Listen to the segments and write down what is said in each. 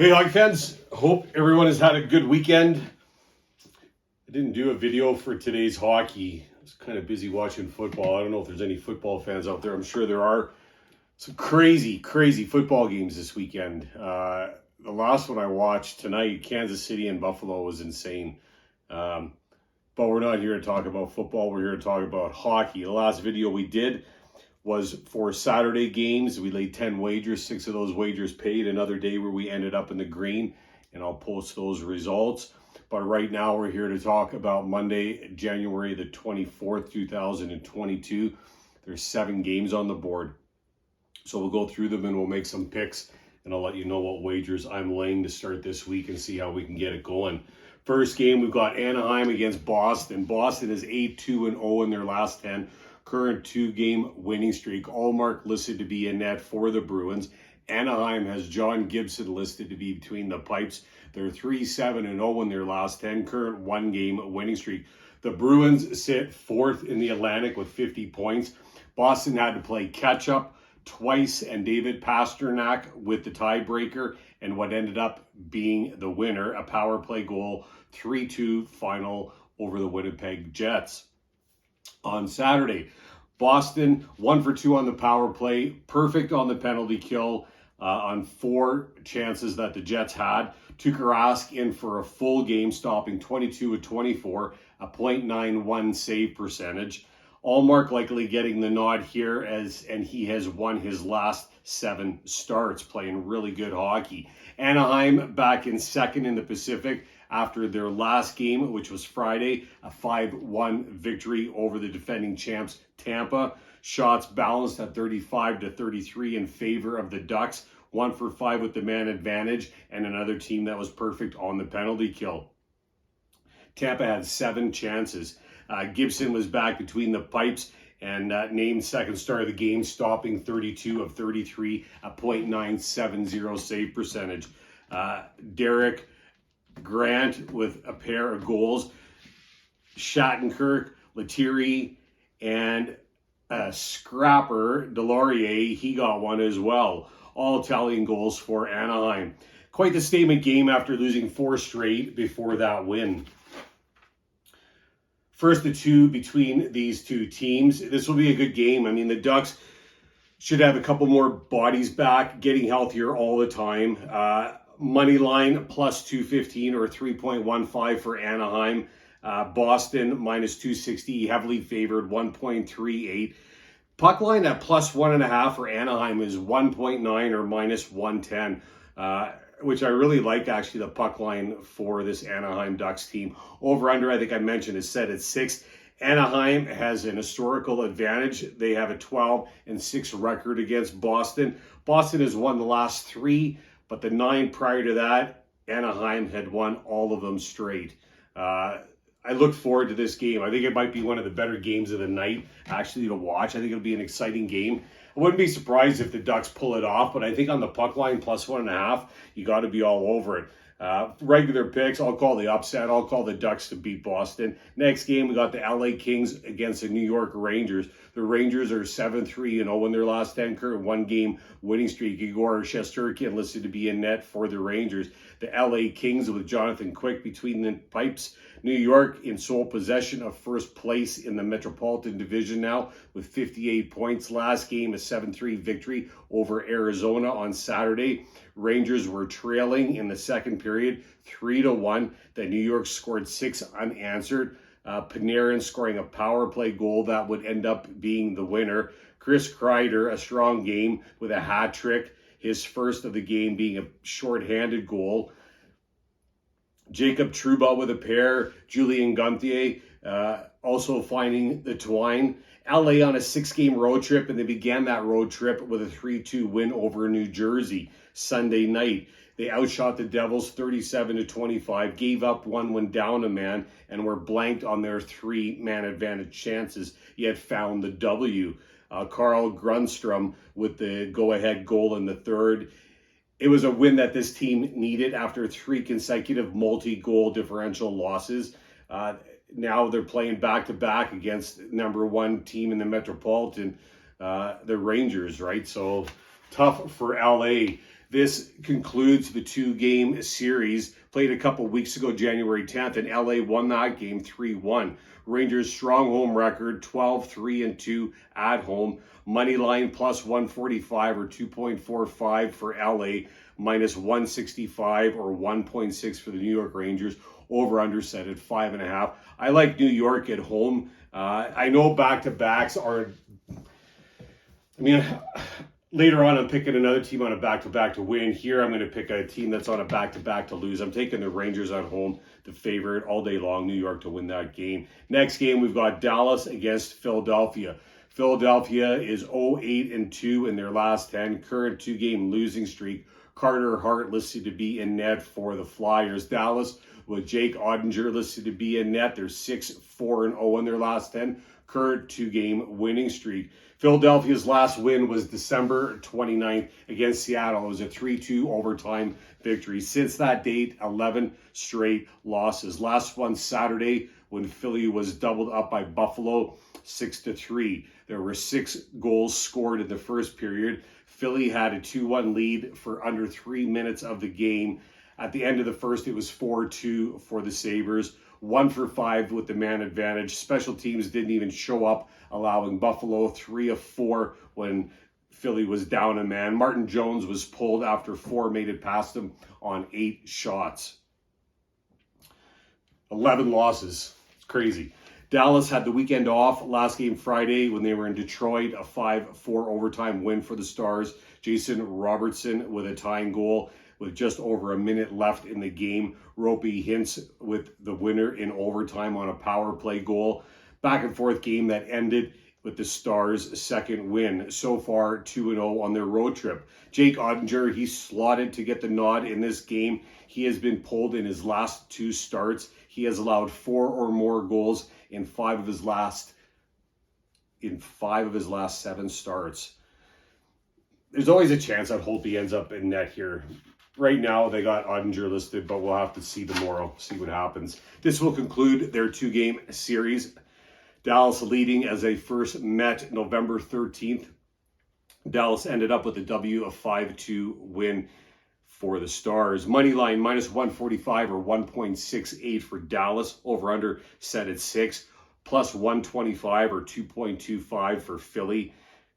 Hey, hockey fans. Hope everyone has had a good weekend. I didn't do a video for today's hockey. I was kind of busy watching football. I don't know if there's any football fans out there. I'm sure there are. Some crazy football games this weekend. The last one I watched tonight, Kansas City and Buffalo, was insane. But we're not here to talk about football. We're here to talk about hockey. The last video we did was for Saturday games. We laid 10 wagers. 6 of those wagers paid. Another day where we ended up in the green, and I'll post those results. But right now we're here to talk about Monday, January the 24th, 2022. There's 7 games on the board. So we'll go through them and we'll make some picks, and I'll let you know what wagers I'm laying to start this week and see how we can get it going. First game, we've got Anaheim against Boston. Boston is 8-2-0 in their last 10. Current 2-game winning streak. Allmark listed to be in net for the Bruins. Anaheim has John Gibson listed to be between the pipes. They're 3-7-0 in their last 10. Current 1-game winning streak. The Bruins sit 4th in the Atlantic with 50 points. Boston had to play catch-up twice, and David Pastrnak with the tiebreaker, and what ended up being the winner, a power play goal, 3-2 final over the Winnipeg Jets. On Saturday, Boston 1 for 2 on the power play, perfect on the penalty kill on 4 chances that the Jets had. Tuukka Rask in for a full game, stopping 22 of 24, a .91 save percentage. Allmark likely getting the nod here, and he has won his last 7 starts, playing really good hockey. Anaheim back in second in the Pacific after their last game, which was Friday, a 5-1 victory over the defending champs Tampa. Shots balanced at 35-33 in favor of the Ducks. 1 for 5 with the man advantage, and another team that was perfect on the penalty kill. Tampa had 7 chances. Gibson was back between the pipes and named second star of the game, stopping 32 of 33, a .970 save percentage. Derek Grant with a pair of goals. Shattenkirk, Lethierry, and Scrapper, Delorier, he got one as well. All tallying goals for Anaheim. Quite the statement game after losing 4 straight before that win. First, the 2 between these 2 teams. This will be a good game. I mean, the Ducks should have a couple more bodies back, getting healthier all the time. Money line plus 215 or 3.15 for Anaheim. Boston minus 260, heavily favored, 1.38. Puck line at plus 1.5 for Anaheim is 1.9 or minus 110. Which I really like, actually, the puck line for this Anaheim Ducks team. Over-under, I think I mentioned, is set at 6. Anaheim has an historical advantage. They have a 12-6 record against Boston. Boston has won the last 3, but the 9 prior to that, Anaheim had won all of them straight. I look forward to this game. I think it might be one of the better games of the night, actually, to watch. I think it'll be an exciting game. I wouldn't be surprised if the Ducks pull it off, but I think on the puck line, plus 1.5, you got to be all over it. Regular picks, I'll call the upset. I'll call the Ducks to beat Boston. Next game, we got the LA Kings against the New York Rangers. The Rangers are 7-3-0 in their last 10, current 1-game winning streak. Igor Shesterkin listed to be in net for the Rangers. The LA Kings with Jonathan Quick between the pipes. New York in sole possession of first place in the Metropolitan Division now with 58 points. Last game, a 7-3 victory over Arizona on Saturday. Rangers were trailing in the second period, 3-1. Then New York scored 6 unanswered. Panarin scoring a power play goal that would end up being the winner. Chris Kreider, a strong game with a hat trick, his first of the game being a shorthanded goal. Jacob Trouba with a pair. Julien Gauthier also finding the twine. LA on a 6-game road trip, and they began that road trip with a 3-2 win over New Jersey Sunday night. They outshot the Devils 37-25, gave up 1 when down a man, and were blanked on their 3-man advantage chances, yet found the W. Carl Grundstrom with the go-ahead goal in the third. It was a win that this team needed after 3 consecutive multi-goal differential losses. Now they're playing back-to-back against number 1 team in the Metropolitan, the Rangers, right? So tough for LA. This concludes the 2-game series played a couple weeks ago, January 10th, and LA won that game 3-1. Rangers' strong home record, 12-3-2 at home. Money line plus 145 or 2.45 for LA, minus 165 or 1.6 for the New York Rangers. Over under set at 5.5. I like New York at home. I know back-to-backs are, later on I'm picking another team on a back-to-back to win. Here I'm going to pick a team that's on a back-to-back to lose. I'm taking the Rangers at home, the favorite all day long, New York to win that game. Next game, we've got Dallas against Philadelphia. Philadelphia is 0-8-2 in their last 10, current 2-game losing streak. Carter Hart listed to be in net for the Flyers. Dallas with Jake Ottinger listed to be in net. They're 6-4-0 in their last 10, current 2-game winning streak. Philadelphia's last win was December 29th against Seattle. It was a 3-2 overtime victory. Since that date, 11 straight losses. Last one Saturday when Philly was doubled up by Buffalo, 6-3. There were 6 goals scored in the first period. Philly had a 2-1 lead for under 3 minutes of the game. At the end of the first, it was 4-2 for the Sabres. 1 for 5 with the man advantage. Special teams didn't even show up, allowing Buffalo 3 of 4 when Philly was down a man. Martin Jones was pulled after 4 made it past him on 8 shots. 11 losses. It's crazy. Dallas had the weekend off. Last game Friday when they were in Detroit, a 5-4 overtime win for the Stars. Jason Robertson with a tying goal with just over a minute left in the game. Ropey Hintz with the winner in overtime on a power play goal. Back and forth game that ended with the Stars' second win. So far, 2-0 on their road trip. Jake Ottinger, he slotted to get the nod in this game. He has been pulled in his last 2 starts. He has allowed 4 or more goals in 5 of his last 7 starts. There's always a chance that Holtby ends up in net here. Right now, they got Ottinger listed, but we'll have to see tomorrow, see what happens. This will conclude their 2-game series. Dallas leading as they first met November 13th. Dallas ended up with a W, a 5-2 win for the Stars. Money line minus 145 or 1.68 for Dallas. Over under set at 6. Plus 125 or 2.25 for Philly.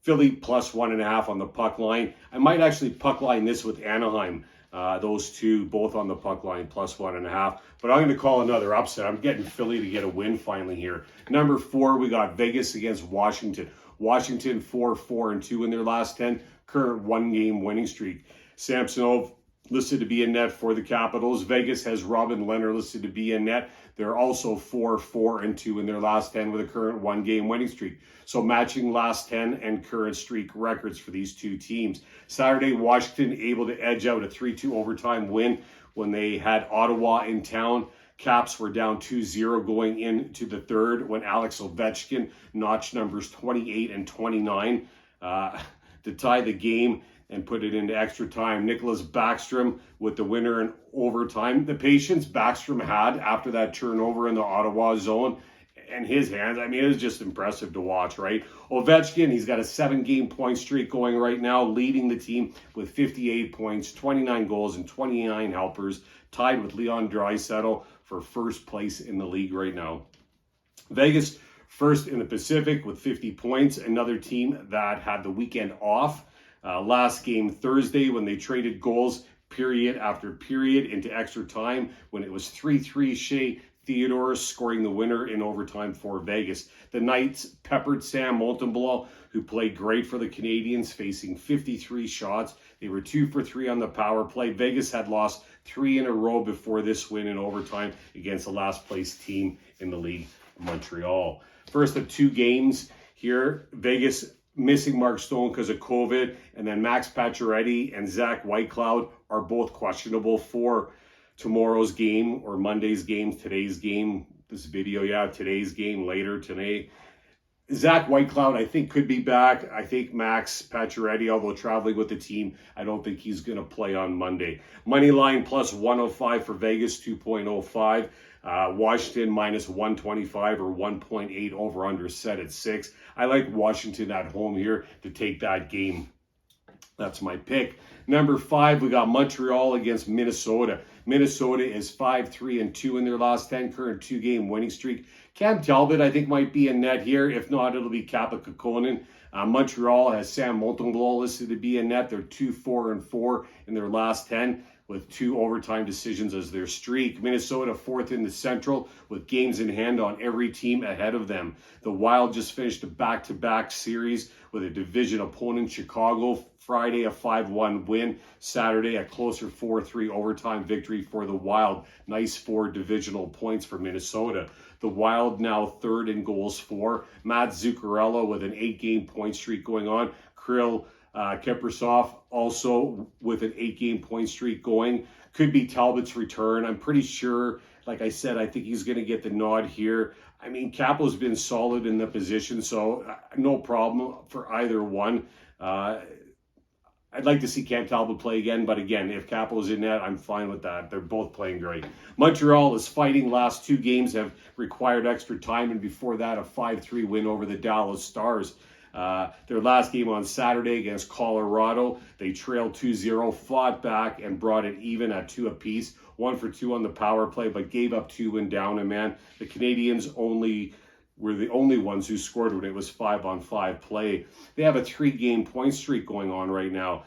Philly plus 1.5 on the puck line. I might actually puck line this with Anaheim. Those two both on the puck line plus 1.5. But I'm going to call another upset. I'm getting Philly to get a win finally here. Number 4, we got Vegas against Washington. Washington 4-4-2 in their last 10. Current 1-game winning streak. Samsonov listed to be in net for the Capitals. Vegas has Robin Leonard listed to be in net. They're also 4-4-2 in their last 10 with a current 1-game winning streak. So matching last 10 and current streak records for these two teams. Saturday, Washington able to edge out a 3-2 overtime win when they had Ottawa in town. Caps were down 2-0 going into the third when Alex Ovechkin notched numbers 28 and 29 to tie the game and put it into extra time. Nicholas Backstrom with the winner in overtime. The patience Backstrom had after that turnover in the Ottawa zone and his hands, it was just impressive to watch, right? Ovechkin, he's got a 7-game point streak going right now, leading the team with 58 points, 29 goals, and 29 helpers, tied with Leon Draisaitl for first place in the league right now. Vegas first in the Pacific with 50 points, another team that had the weekend off. Last game Thursday when they traded goals period after period into extra time when it was 3-3 Shea Theodore scoring the winner in overtime for Vegas. The Knights peppered Sam Montembeault, who played great for the Canadiens, facing 53 shots. They were 2 for 3 on the power play. Vegas had lost 3 in a row before this win in overtime against the last place team in the league, Montreal. First of 2 games here, Vegas missing Mark Stone because of COVID, and then Max Pacioretty and Zach Whitecloud are both questionable for tomorrow's game or Monday's game, today's game, this video, today's game later today. Zach Whitecloud, I think, could be back. I think Max Pacioretty, although traveling with the team, I don't think he's going to play on Monday. Money line plus 105 for Vegas, 2.05. Washington minus 125 or 1.8 over under set at 6. I like Washington at home here to take that game. That's my pick. Number 5, we got Montreal against Minnesota. Minnesota is 5-3-2 in their last 10, current 2-game winning streak. Cam Talbot, I think, might be in net here. If not, it'll be Kappa Kokkonen. Montreal has Sam Montembeault listed to be in net. They're 2-4-4 in their last 10 with 2 overtime decisions as their streak. Minnesota 4th in the Central with games in hand on every team ahead of them. The Wild just finished a back-to-back series with a division opponent, Chicago. Friday, a 5-1 win. Saturday, a closer 4-3 overtime victory for the Wild. Nice 4 divisional points for Minnesota. The Wild now 3rd in goals for. Matt Zuccarello with an 8-game point streak going on. Kirill Kaprizov also with an 8-game point streak going. Could be Talbot's return. I'm pretty sure, like I said, I think he's going to get the nod here. I mean, Capo's been solid in the position, so no problem for either one. I'd like to see Cam Talbot play again, but again, if Capo's in net, I'm fine with that. They're both playing great. Montreal is fighting. Last 2 games have required extra time, and before that, a 5-3 win over the Dallas Stars. Their last game on Saturday against Colorado, they trailed 2-0, fought back, and brought it even at 2 apiece. 1 for 2 on the power play, but gave up 2 when down a man. The Canadiens were the only ones who scored when it was 5-on-5 play. They have a 3-game point streak going on right now.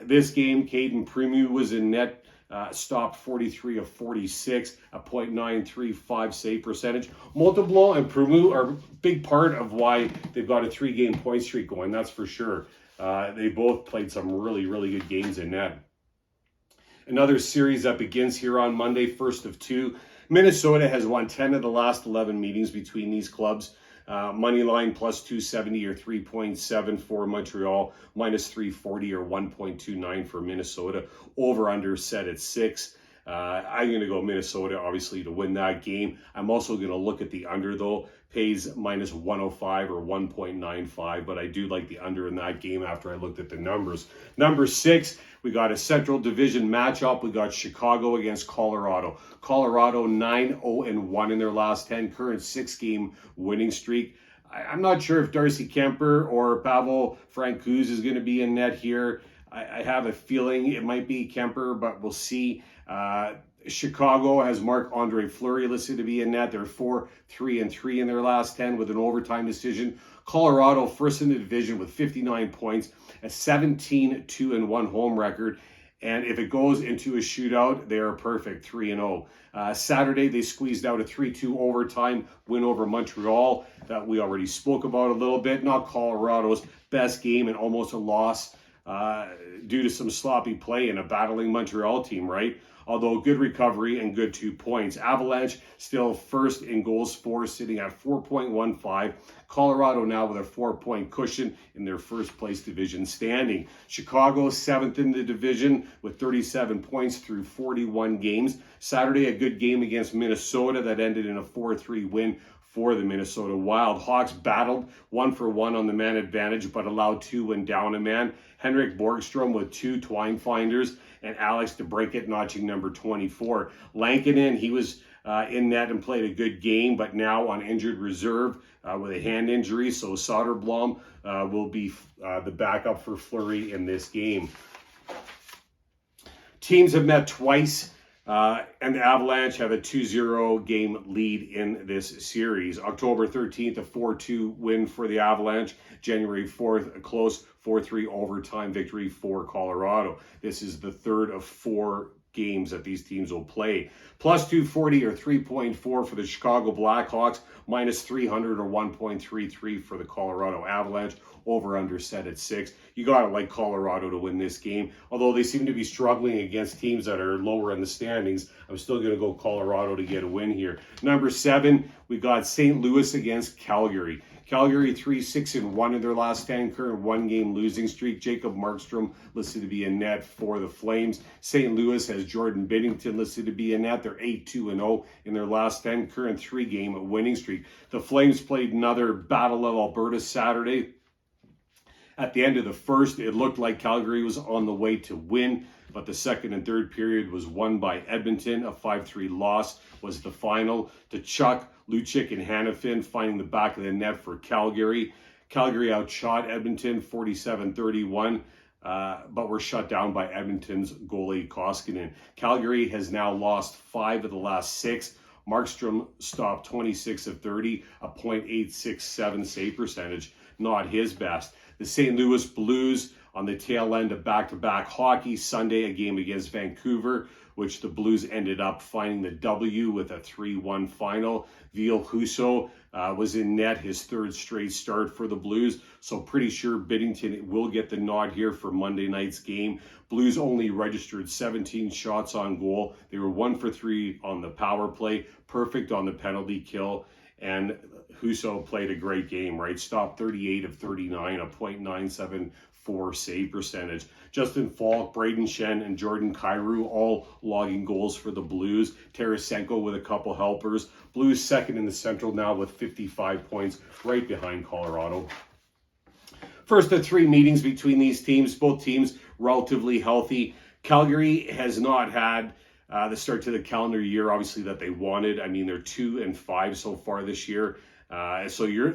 This game, Caden Premu was in net, stopped 43 of 46, a .935 save percentage. Montembeault and Premu are a big part of why they've got a 3-game point streak going, that's for sure. They both played some really, really good games in net. Another series that begins here on Monday, first of 2. Minnesota has won 10 of the last 11 meetings between these clubs. Money line plus 270 or 3.7 for Montreal, minus 340 or 1.29 for Minnesota. Over under set at 6. I'm going to go Minnesota, obviously, to win that game. I'm also going to look at the under, though. Pays minus 105 or 1.95, but I do like the under in that game after I looked at the numbers. Number 6, we got a Central Division matchup. We got Chicago against Colorado. Colorado 9-0-1 in their last 10, current 6-game winning streak. I'm not sure if Darcy Kemper or Pavel Francouz is going to be in net here. I have a feeling it might be Kemper, but we'll see. Chicago has Marc-Andre Fleury listed to be in net. They're 4-3-3 in their last 10 with an overtime decision. Colorado first in the division with 59 points, a 17-2-1 home record. And if it goes into a shootout, they are perfect, 3-0. Saturday, they squeezed out a 3-2 overtime win over Montreal that we already spoke about a little bit. Not Colorado's best game and almost a loss due to some sloppy play in a battling Montreal team, right? Although good recovery and good 2 points. Avalanche still first in goals for, sitting at 4.15. Colorado now with a 4-point cushion in their first place division standing. Chicago 7th in the division with 37 points through 41 games. Saturday, a good game against Minnesota that ended in a 4-3 win for the Minnesota Wild. Hawks battled 1-for-1 on the man advantage, but allowed 2 when down a man. Henrik Borgstrom with 2 twine finders, and Alex DeBrincat notching number 24. Lankinen, he was in net and played a good game, but now on injured reserve with a hand injury. So Soderblom will be the backup for Fleury in this game. Teams have met twice. And the Avalanche have a 2-0 game lead in this series. October 13th, a 4-2 win for the Avalanche. January 4th, a close 4-3 overtime victory for Colorado. This is the third of 4 games that these teams will play. Plus 240 or 3.4 for the Chicago Blackhawks. Minus 300 or 1.33 for the Colorado Avalanche. Over under set at 6. You got to like Colorado to win this game. Although they seem to be struggling against teams that are lower in the standings, I'm still going to go Colorado to get a win here. Number 7, we got St. Louis against Calgary. Calgary 3-6-1 in their last 10, current 1-game losing streak. Jacob Markstrom listed to be in net for the Flames. St. Louis has Jordan Binnington listed to be in net. They're 8-2-0 in their last 10, current 3-game winning streak. The Flames played another Battle of Alberta Saturday. At the end of the first, it looked like Calgary was on the way to win, but the second and third period was won by Edmonton. A 5-3 loss was the final. Tkachuk, Lucic, and Hanifin finding the back of the net for Calgary. Calgary outshot Edmonton 47-31. but were shut down by Edmonton's goalie Koskinen. Calgary has now lost 5 of the last 6. Markstrom stopped 26 of 30, a .867 save percentage, not his best. The St. Louis Blues on the tail end of back-to-back hockey. Sunday, a game against Vancouver, which the Blues ended up finding the W with a 3-1 final. Ville Husso was in net, his 3rd straight start for the Blues, so pretty sure Binnington will get the nod here for Monday night's game. Blues only registered 17 shots on goal. They were 1 for 3 on the power play, perfect on the penalty kill, and Husso played a great game, right? Stopped 38 of 39, a .974 save percentage. Justin Falk, Braden Shen, and Jordan Kyrou all logging goals for the Blues. Tarasenko with a couple helpers. Blues second in the Central now with 55 points, right behind Colorado. First of 3 meetings between these teams, both teams relatively healthy. Calgary has not had the start to the calendar year, obviously, that they wanted. I mean, they're 2-5 so far this year. So they're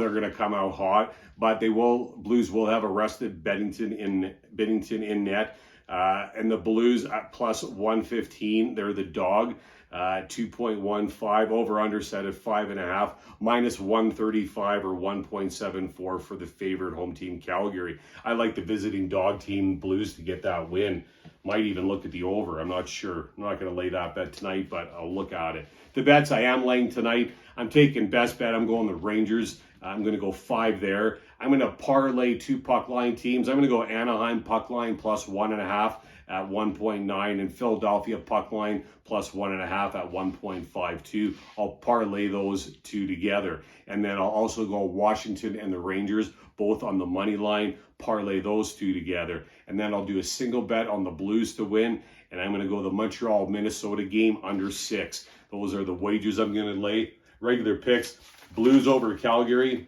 going to come out hot, but Blues will have arrested Binnington in net, and the Blues at plus 115. They're the dog, 2.15 over under set at 5.5, minus 135 or 1.74 for the favorite home team Calgary. I like the visiting dog team Blues to get that win. Might even look at the over. I'm not sure. I'm not going to lay that bet tonight, but I'll look at it. The bets I am laying tonight, I'm taking best bet. I'm going the Rangers. I'm going to go 5 there. I'm going to parlay 2 puck line teams. I'm going to go Anaheim puck line plus 1.5 at 1.9 and Philadelphia puck line plus 1.5 at 1.52. I'll parlay those 2 together. And then I'll also go Washington and the Rangers, both on the money line, parlay those 2 together. And then I'll do a single bet on the Blues to win. And I'm going to go the Montreal-Minnesota game under 6. Those are the wagers I'm going to lay. Regular picks, Blues over Calgary,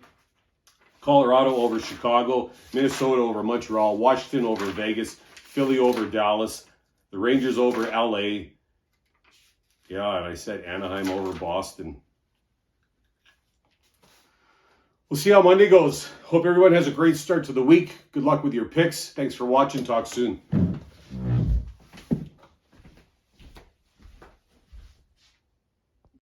Colorado over Chicago, Minnesota over Montreal, Washington over Vegas, Philly over Dallas, the Rangers over LA. Yeah, and I said Anaheim over Boston. We'll see how Monday goes. Hope everyone has a great start to the week. Good luck with your picks. Thanks for watching. Talk soon.